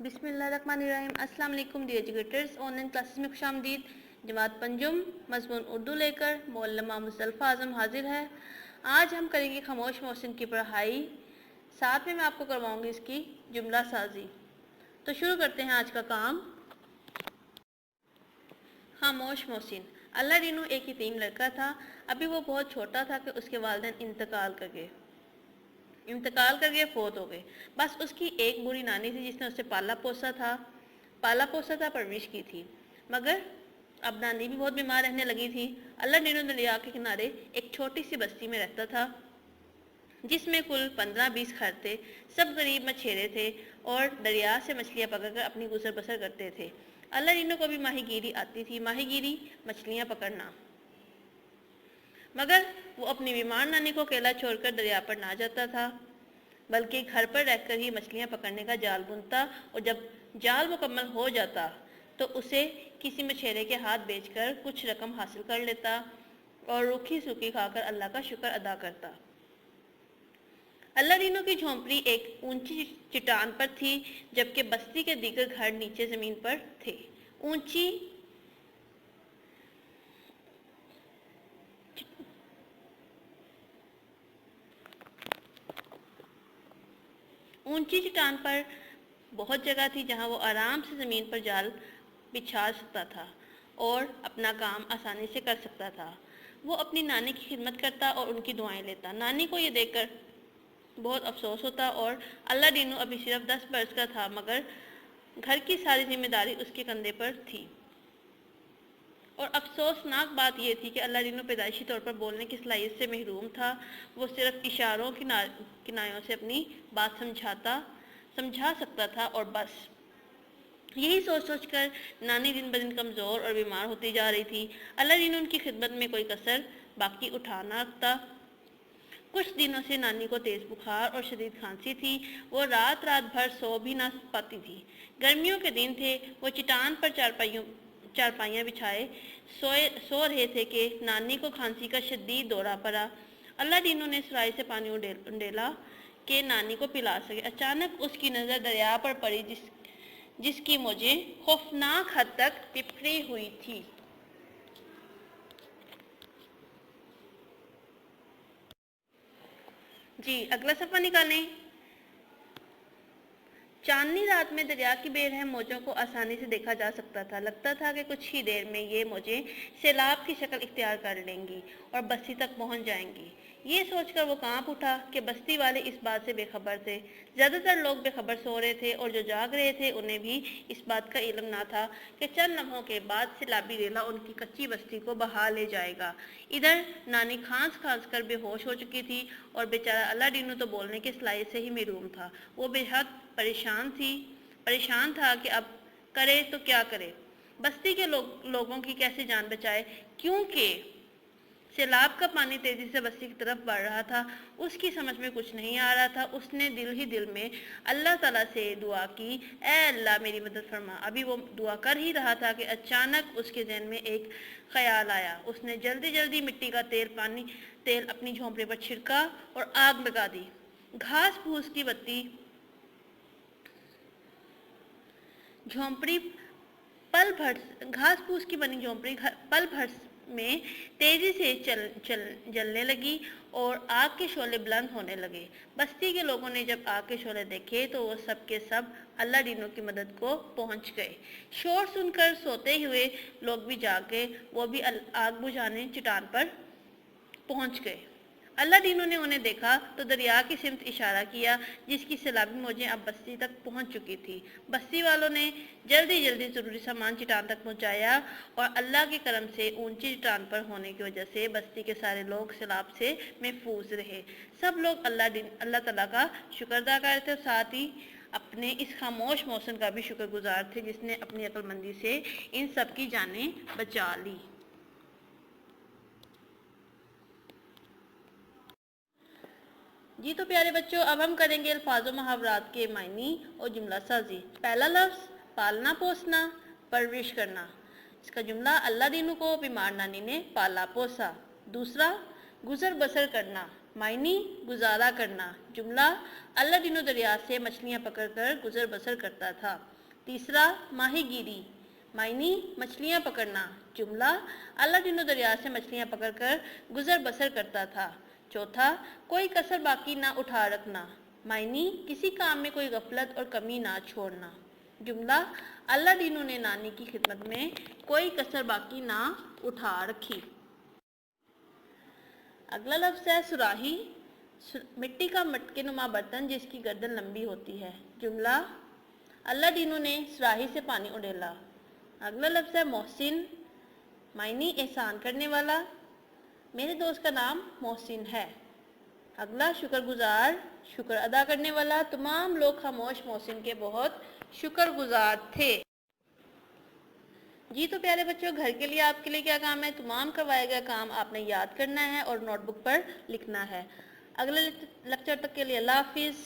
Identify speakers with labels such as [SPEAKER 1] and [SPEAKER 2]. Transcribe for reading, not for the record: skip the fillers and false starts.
[SPEAKER 1] بسم اللہ الرحمن الرحیم۔ السلام علیکم dear educators, on line classes میں خوش آمدید۔ جماعت پنجم مضمون اردو لے کر معلمہ مزدلفہ اعظم حاضر ہے۔ آج ہم کریں گے خاموش محسن کی پڑھائی، ساتھ میں آپ کو کرواؤں گی اس کی جملہ سازی۔ تو شروع کرتے ہیں آج کا کام۔ خاموش محسن۔ اللہ دینو ایک یتیم لڑکا تھا۔ ابھی وہ بہت چھوٹا تھا کہ اس کے والدین انتقال کر گئے فوت ہو گئے۔ بس اس کی ایک بوڑھی نانی تھی جس نے اسے پالا پوسا تھا، پرورش کی تھی، مگر اب نانی بھی بہت بیمار رہنے لگی تھی۔ اللہ دینو دریا کے کنارے ایک چھوٹی سی بستی میں رہتا تھا جس میں کل 15-20 گھر تھے۔ سب غریب مچھیرے تھے اور دریا سے مچھلیاں پکڑ کر اپنی گزر بسر کرتے تھے۔ اللہ دینو کو بھی ماہی گیری آتی تھی، مچھلیاں پکڑنا، مگر وہ اپنی بیمار نانی کو اکیلا چھوڑ کر دریا پر نہ جاتا تھا، بلکہ گھر پر رہ کر ہی مچھلیاں پکڑنے کا جال بنتا، اور جب جال مکمل ہو جاتا تو اسے کسی مچھیرے کے ہاتھ بیچ کر کچھ رقم حاصل کر لیتا اور روکھی سوکھی کھا کر اللہ کا شکر ادا کرتا۔ اللہ دینو کی جھونپڑی ایک اونچی چٹان پر تھی، جبکہ بستی کے دیگر گھر نیچے زمین پر تھے۔ اونچی چٹان پر بہت جگہ تھی جہاں وہ آرام سے زمین پر جال بچھا سکتا تھا اور اپنا کام آسانی سے کر سکتا تھا۔ وہ اپنی نانی کی خدمت کرتا اور ان کی دعائیں لیتا۔ نانی کو یہ دیکھ کر بہت افسوس ہوتا اور اللہ دینو ابھی صرف 10 برس کا تھا، مگر گھر کی ساری ذمہ داری اس کے کندھے پر تھی۔ اور افسوسناک بات یہ تھی کہ اللہ دینو پیدائشی طور پر بولنے کی صلاحیت سے محروم تھا۔ وہ صرف اشاروں کنایوں سے اپنی بات سمجھا سکتا تھا اور بس۔ یہی سوچ کر نانی دن بدن کمزور اور بیمار ہوتی جا رہی تھی۔ اللہ دینو ان کی خدمت میں کوئی کسر باقی اٹھا نہ رکھتا۔ کچھ دنوں سے نانی کو تیز بخار اور شدید کھانسی تھی۔ وہ رات بھر سو بھی نہ پاتی تھی۔ گرمیوں کے دن تھے، وہ چٹان پر چارپائیاں بچھائے سو رہے تھے کہ نانی کو کھانسی کا شدید دورہ پڑا۔ اللہ دینو نے سرائی سے پانی انڈیلا کہ نانی کو پلا سکے۔ اچانک اس کی نظر دریا پر پڑی جس کی موجیں خوفناک حد تک بکھری ہوئی تھی۔ جی اگلا صفحہ نکالیں۔ چاندنی رات میں دریا کی بے رحم موجوں کو آسانی سے دیکھا جا سکتا تھا۔ لگتا تھا کہ کچھ ہی دیر میں یہ موجیں سیلاب کی شکل اختیار کر لیں گی اور بستی تک پہنچ جائیں گی۔ یہ سوچ کر وہ کانپ اٹھا کہ بستی والے اس بات سے بے خبر تھے۔ زیادہ تر لوگ بے خبر سو رہے تھے اور جو جاگ رہے تھے انہیں بھی اس بات کا علم نہ تھا کہ چند لمحوں کے بعد سیلابی ریلا ان کی کچی بستی کو بہا لے جائے گا۔ ادھر نانی کھانس کر بے ہوش ہو چکی تھی اور بیچارہ اللہ دینو تو بولنے کی صلاحیت سے ہی محروم تھا۔ وہ بے حد پریشان تھا کہ اب کرے تو کیا کرے، بستی کے لوگوں کی کیسے جان بچائے، کیونکہ سیلاب کا پانی تیزی سے بستی کی طرف بڑھ رہا تھا۔ اس کی سمجھ میں کچھ نہیں آ رہا تھا۔ اس نے دل ہی دل میں اللہ تعالیٰ سے دعا کی، اے اللہ میری مدد فرما۔ ابھی وہ دعا کر ہی رہا تھا کہ اچانک اس کے ذہن میں ایک خیال آیا۔ اس نے جلدی مٹی کا تیل اپنی جھونپڑی پر چھڑکا اور آگ لگا دی۔ گھاس پھوس کی بنی جھونپڑی پل بھر میں تیزی سے جلنے لگی اور آگ کے شعلے بلند ہونے لگے۔ بستی کے لوگوں نے جب آگ کے شعلے دیکھے تو وہ سب کے سب اللہ دینو کی مدد کو پہنچ گئے۔ شور سن کر سوتے ہوئے لوگ بھی جاگ گئے، وہ بھی آگ بجھانے چٹان پر پہنچ گئے۔ اللہ دینو نے انہیں دیکھا تو دریا کی سمت اشارہ کیا جس کی سیلابی موجیں اب بستی تک پہنچ چکی تھی۔ بستی والوں نے جلدی ضروری سامان چٹان تک پہنچایا اور اللہ کے کرم سے اونچی چٹان پر ہونے کی وجہ سے بستی کے سارے لوگ سیلاب سے محفوظ رہے۔ سب لوگ اللہ تعالیٰ کا شکر ادا کر رہے تھے اور ساتھ ہی اپنے اس خاموش محسن کا بھی شکر گزار تھے جس نے اپنی عقل مندی سے ان سب کی جانیں بچا لی۔ جی تو پیارے بچوں، اب ہم کریں گے الفاظ و محاورات کے معنی اور جملہ سازی۔ پہلا لفظ پالنا پوسنا، پرورش کرنا۔ اس کا جملہ، اللہ دینو کو بیمار نانی نے پالا پوسا۔ دوسرا، گزر بسر کرنا، معنی گزارا کرنا. جملہ اللہ دن و دریا سے مچھلیاں پکڑ کر گزر بسر کرتا تھا. تیسرا ماہی گیری. معنی مچھلیاں پکڑنا. جملہ اللہ دن و دریا سے مچھلیاں پکڑ کر گزر بسر کرتا تھا. چوتھا کوئی کسر باقی نہ اٹھا رکھنا. معنی کسی کام میں کوئی غفلت اور کمی نہ چھوڑنا. جملہ اللہ دینو نے نانی کی خدمت میں کوئی کسر باقی نہ اٹھا رکھی. اگلا لفظ ہے سراہی. مٹی کا مٹکے نما برتن جس کی گردن لمبی ہوتی ہے. جملہ اللہ دینو نے سراہی سے پانی اڈیلا. اگلا لفظ ہے محسن. معنی احسان کرنے والا. میرے دوست کا نام محسن ہے. اگلا شکر گزار. شکر ادا کرنے والا. تمام لوگ خاموش محسن کے بہت شکر گزار تھے. جی تو پیارے بچوں، گھر کے لیے آپ کے لیے کیا کام ہے؟ تمام کروایا گیا کام آپ نے یاد کرنا ہے اور نوٹ بک پر لکھنا ہے. اگلے لیکچر تک کے لیے اللہ حافظ.